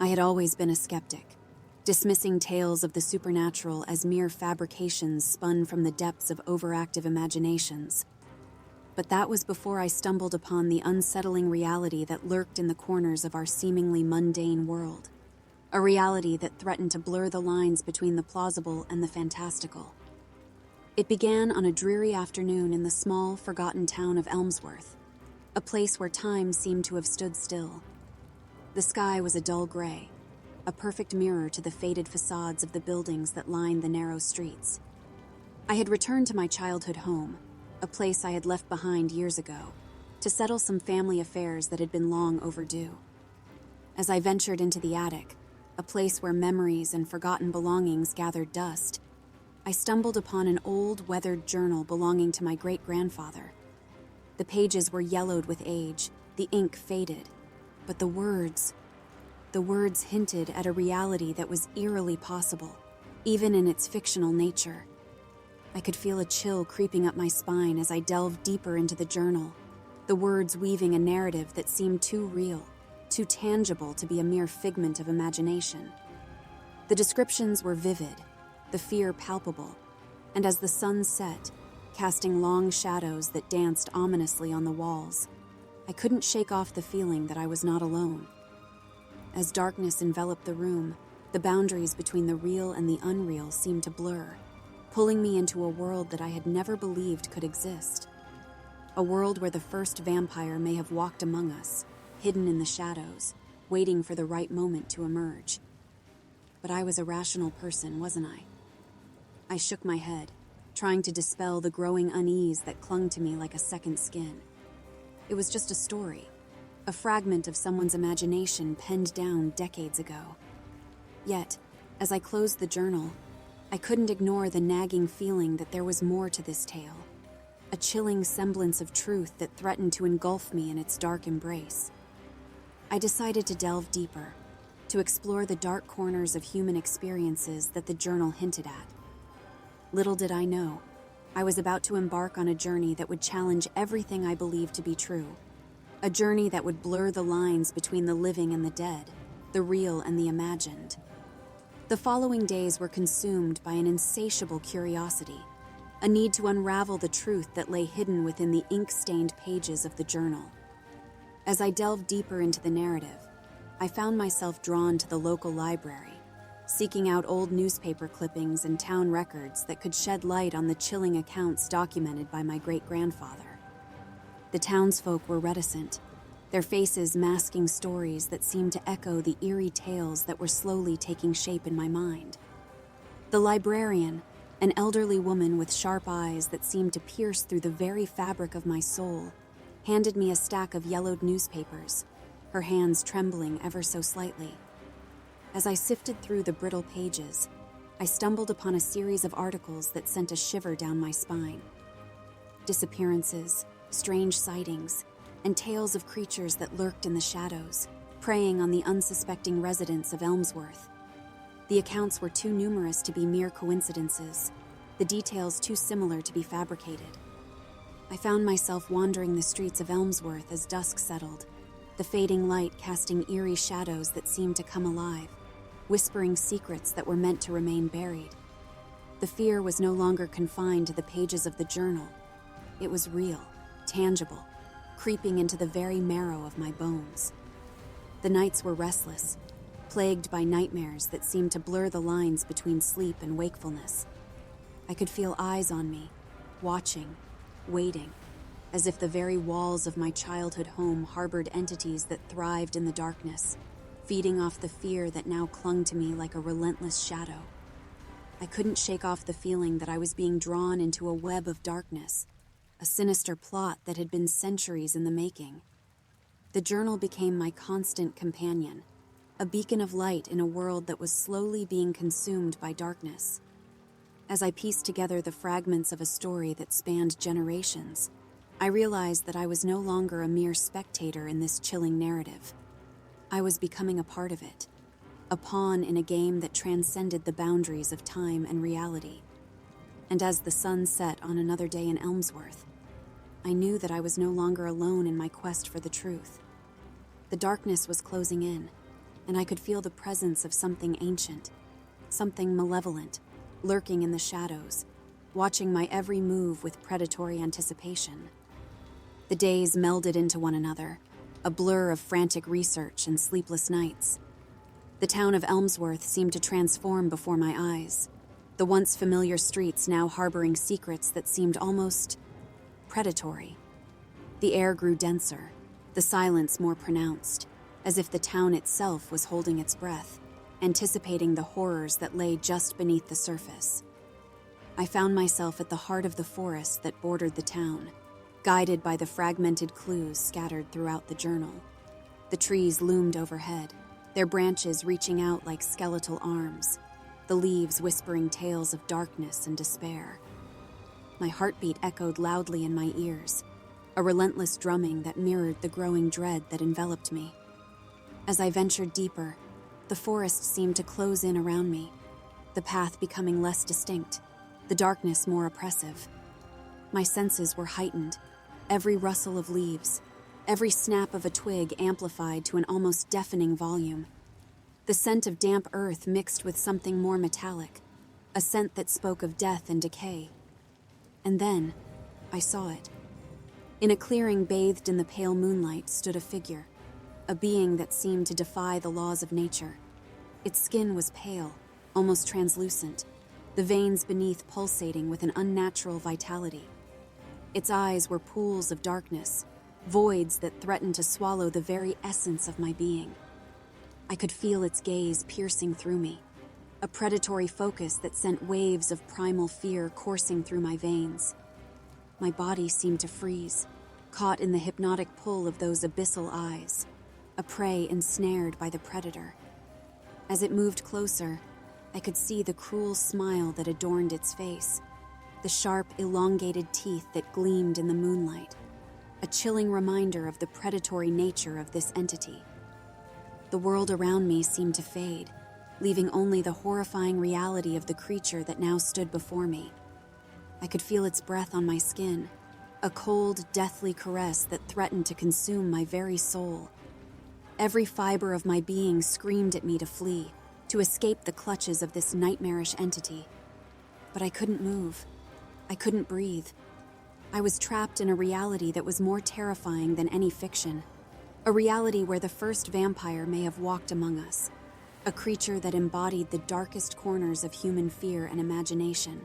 I had always been a skeptic, dismissing tales of the supernatural as mere fabrications spun from the depths of overactive imaginations. But that was before I stumbled upon the unsettling reality that lurked in the corners of our seemingly mundane world. A reality that threatened to blur the lines between the plausible and the fantastical. It began on a dreary afternoon in the small, forgotten town of Elmsworth, a place where time seemed to have stood still. The sky was a dull gray, a perfect mirror to the faded facades of the buildings that lined the narrow streets. I had returned to my childhood home, a place I had left behind years ago, to settle some family affairs that had been long overdue. As I ventured into the attic, a place where memories and forgotten belongings gathered dust, I stumbled upon an old, weathered journal belonging to my great-grandfather. The pages were yellowed with age, the ink faded, but the words hinted at a reality that was eerily possible, even in its fictional nature. I could feel a chill creeping up my spine as I delved deeper into the journal, the words weaving a narrative that seemed too real, too tangible to be a mere figment of imagination. The descriptions were vivid, the fear palpable, and as the sun set, casting long shadows that danced ominously on the walls, I couldn't shake off the feeling that I was not alone. As darkness enveloped the room, the boundaries between the real and the unreal seemed to blur, pulling me into a world that I had never believed could exist. A world where the first vampire may have walked among us, hidden in the shadows, waiting for the right moment to emerge. But I was a rational person, wasn't I? I shook my head, trying to dispel the growing unease that clung to me like a second skin. It was just a story, a fragment of someone's imagination penned down decades ago. Yet, as I closed the journal, I couldn't ignore the nagging feeling that there was more to this tale, a chilling semblance of truth that threatened to engulf me in its dark embrace. I decided to delve deeper, to explore the dark corners of human experiences that the journal hinted at. Little did I know, I was about to embark on a journey that would challenge everything I believed to be true. A journey that would blur the lines between the living and the dead, the real and the imagined. The following days were consumed by an insatiable curiosity, a need to unravel the truth that lay hidden within the ink-stained pages of the journal. As I delved deeper into the narrative, I found myself drawn to the local library, seeking out old newspaper clippings and town records that could shed light on the chilling accounts documented by my great-grandfather. The townsfolk were reticent, their faces masking stories that seemed to echo the eerie tales that were slowly taking shape in my mind. The librarian, an elderly woman with sharp eyes that seemed to pierce through the very fabric of my soul, handed me a stack of yellowed newspapers, her hands trembling ever so slightly. As I sifted through the brittle pages, I stumbled upon a series of articles that sent a shiver down my spine. Disappearances, strange sightings, and tales of creatures that lurked in the shadows, preying on the unsuspecting residents of Elmsworth. The accounts were too numerous to be mere coincidences, the details too similar to be fabricated. I found myself wandering the streets of Elmsworth as dusk settled, the fading light casting eerie shadows that seemed to come alive, whispering secrets that were meant to remain buried. The fear was no longer confined to the pages of the journal. It was real, tangible, creeping into the very marrow of my bones. The nights were restless, plagued by nightmares that seemed to blur the lines between sleep and wakefulness. I could feel eyes on me, watching, waiting, as if the very walls of my childhood home harbored entities that thrived in the darkness, feeding off the fear that now clung to me like a relentless shadow. I couldn't shake off the feeling that I was being drawn into a web of darkness, a sinister plot that had been centuries in the making. The journal became my constant companion, a beacon of light in a world that was slowly being consumed by darkness. As I pieced together the fragments of a story that spanned generations, I realized that I was no longer a mere spectator in this chilling narrative. I was becoming a part of it, a pawn in a game that transcended the boundaries of time and reality. And as the sun set on another day in Elmsworth, I knew that I was no longer alone in my quest for the truth. The darkness was closing in, and I could feel the presence of something ancient, something malevolent, lurking in the shadows, watching my every move with predatory anticipation. The days melded into one another, a blur of frantic research and sleepless nights. The town of Elmsworth seemed to transform before my eyes, the once familiar streets now harboring secrets that seemed almost predatory. The air grew denser, the silence more pronounced, as if the town itself was holding its breath, anticipating the horrors that lay just beneath the surface. I found myself at the heart of the forest that bordered the town, guided by the fragmented clues scattered throughout the journal. The trees loomed overhead, their branches reaching out like skeletal arms, the leaves whispering tales of darkness and despair. My heartbeat echoed loudly in my ears, a relentless drumming that mirrored the growing dread that enveloped me. As I ventured deeper, the forest seemed to close in around me, the path becoming less distinct, the darkness more oppressive. My senses were heightened, every rustle of leaves, every snap of a twig amplified to an almost deafening volume. The scent of damp earth mixed with something more metallic, a scent that spoke of death and decay. And then, I saw it. In a clearing bathed in the pale moonlight stood a figure, a being that seemed to defy the laws of nature. Its skin was pale, almost translucent, the veins beneath pulsating with an unnatural vitality. Its eyes were pools of darkness, voids that threatened to swallow the very essence of my being. I could feel its gaze piercing through me, a predatory focus that sent waves of primal fear coursing through my veins. My body seemed to freeze, caught in the hypnotic pull of those abyssal eyes, a prey ensnared by the predator. As it moved closer, I could see the cruel smile that adorned its face, the sharp, elongated teeth that gleamed in the moonlight, a chilling reminder of the predatory nature of this entity. The world around me seemed to fade, leaving only the horrifying reality of the creature that now stood before me. I could feel its breath on my skin, a cold, deathly caress that threatened to consume my very soul. Every fiber of my being screamed at me to flee, to escape the clutches of this nightmarish entity. But I couldn't move. I couldn't breathe. I was trapped in a reality that was more terrifying than any fiction, a reality where the first vampire may have walked among us, a creature that embodied the darkest corners of human fear and imagination.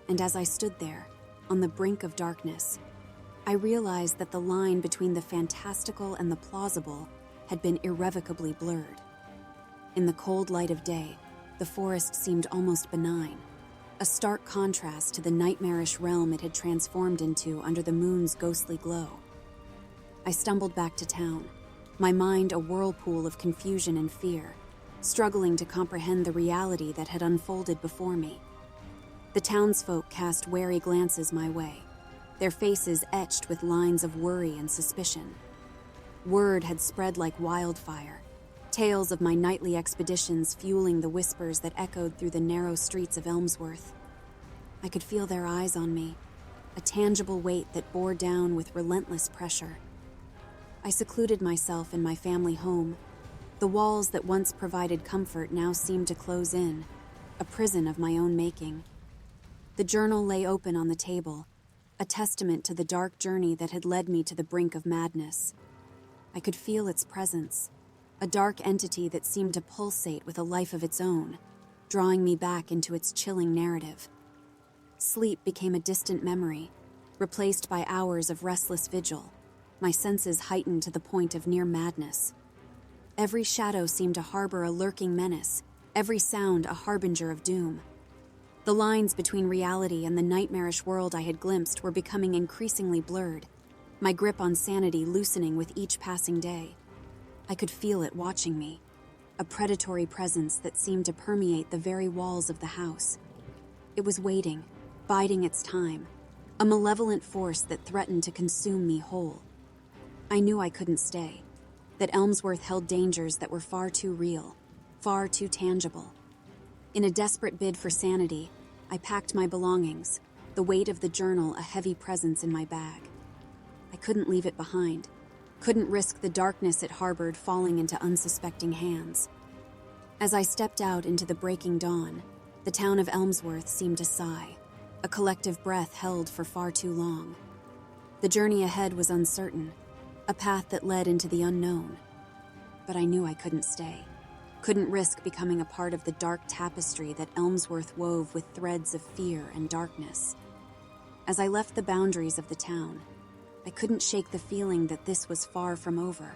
And as I stood there, on the brink of darkness, I realized that the line between the fantastical and the plausible had been irrevocably blurred. In the cold light of day, the forest seemed almost benign, a stark contrast to the nightmarish realm it had transformed into under the moon's ghostly glow. I stumbled back to town, my mind a whirlpool of confusion and fear, struggling to comprehend the reality that had unfolded before me. The townsfolk cast wary glances my way, their faces etched with lines of worry and suspicion. Word had spread like wildfire, tales of my nightly expeditions fueling the whispers that echoed through the narrow streets of Elmsworth. I could feel their eyes on me, a tangible weight that bore down with relentless pressure. I secluded myself in my family home. The walls that once provided comfort now seemed to close in, a prison of my own making. The journal lay open on the table, a testament to the dark journey that had led me to the brink of madness. I could feel its presence, a dark entity that seemed to pulsate with a life of its own, drawing me back into its chilling narrative. Sleep became a distant memory, replaced by hours of restless vigil, my senses heightened to the point of near madness. Every shadow seemed to harbor a lurking menace, every sound a harbinger of doom. The lines between reality and the nightmarish world I had glimpsed were becoming increasingly blurred, my grip on sanity loosening with each passing day. I could feel it watching me, a predatory presence that seemed to permeate the very walls of the house. It was waiting, biding its time, a malevolent force that threatened to consume me whole. I knew I couldn't stay, that Elmsworth held dangers that were far too real, far too tangible. In a desperate bid for sanity, I packed my belongings, the weight of the journal a heavy presence in my bag. I couldn't leave it behind. couldn't risk the darkness it harbored falling into unsuspecting hands. As I stepped out into the breaking dawn, the town of Elmsworth seemed to sigh, a collective breath held for far too long. The journey ahead was uncertain, a path that led into the unknown. But I knew I couldn't stay, couldn't risk becoming a part of the dark tapestry that Elmsworth wove with threads of fear and darkness. As I left the boundaries of the town, I couldn't shake the feeling that this was far from over.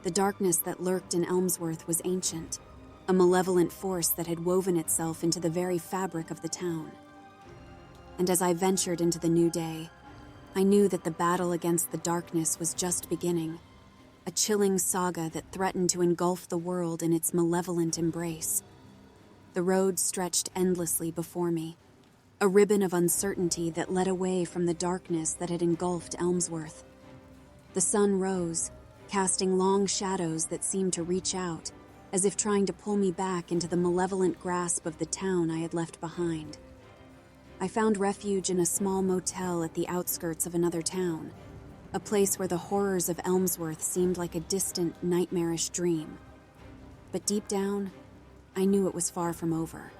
The darkness that lurked in Elmsworth was ancient, a malevolent force that had woven itself into the very fabric of the town. And as I ventured into the new day, I knew that the battle against the darkness was just beginning, a chilling saga that threatened to engulf the world in its malevolent embrace. The road stretched endlessly before me, a ribbon of uncertainty that led away from the darkness that had engulfed Elmsworth. The sun rose, casting long shadows that seemed to reach out, as if trying to pull me back into the malevolent grasp of the town I had left behind. I found refuge in a small motel at the outskirts of another town, a place where the horrors of Elmsworth seemed like a distant, nightmarish dream. But deep down, I knew it was far from over.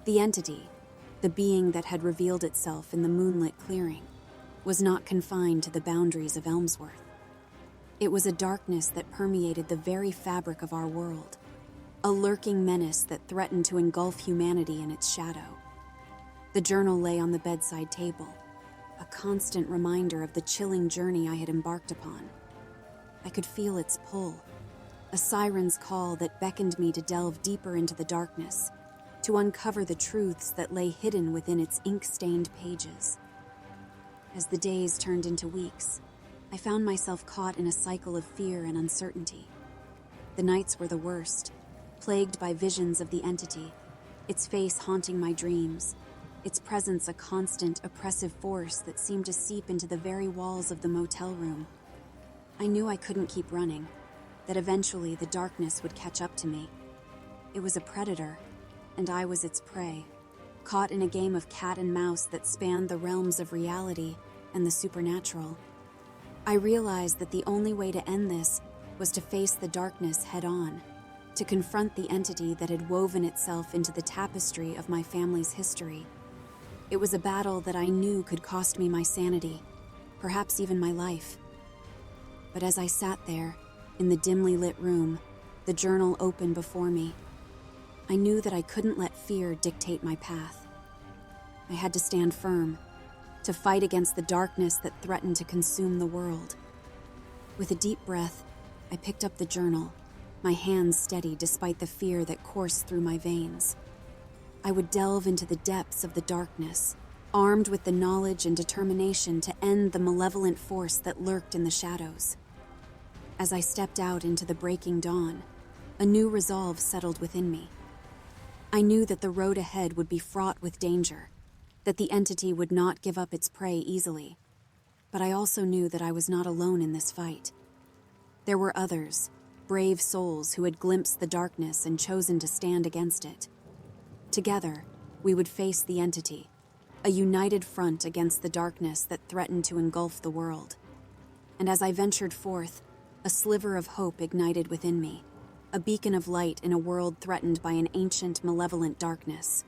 The entity, the being that had revealed itself in the moonlit clearing, was not confined to the boundaries of Elmsworth. It was a darkness that permeated the very fabric of our world, a lurking menace that threatened to engulf humanity in its shadow. The journal lay on the bedside table, a constant reminder of the chilling journey I had embarked upon. I could feel its pull, a siren's call that beckoned me to delve deeper into the darkness, to uncover the truths that lay hidden within its ink-stained pages. As the days turned into weeks, I found myself caught in a cycle of fear and uncertainty. The nights were the worst, plagued by visions of the entity, its face haunting my dreams, its presence a constant, oppressive force that seemed to seep into the very walls of the motel room. I knew I couldn't keep running, that eventually the darkness would catch up to me. It was a predator, and I was its prey, caught in a game of cat and mouse that spanned the realms of reality and the supernatural. I realized that the only way to end this was to face the darkness head-on, to confront the entity that had woven itself into the tapestry of my family's history. It was a battle that I knew could cost me my sanity, perhaps even my life. But as I sat there, in the dimly lit room, the journal open before me, I knew that I couldn't let fear dictate my path. I had to stand firm, to fight against the darkness that threatened to consume the world. With a deep breath, I picked up the journal, my hands steady despite the fear that coursed through my veins. I would delve into the depths of the darkness, armed with the knowledge and determination to end the malevolent force that lurked in the shadows. As I stepped out into the breaking dawn, a new resolve settled within me. I knew that the road ahead would be fraught with danger, that the entity would not give up its prey easily. But I also knew that I was not alone in this fight. There were others, brave souls who had glimpsed the darkness and chosen to stand against it. Together, we would face the entity, a united front against the darkness that threatened to engulf the world. And as I ventured forth, a sliver of hope ignited within me, a beacon of light in a world threatened by an ancient, malevolent darkness.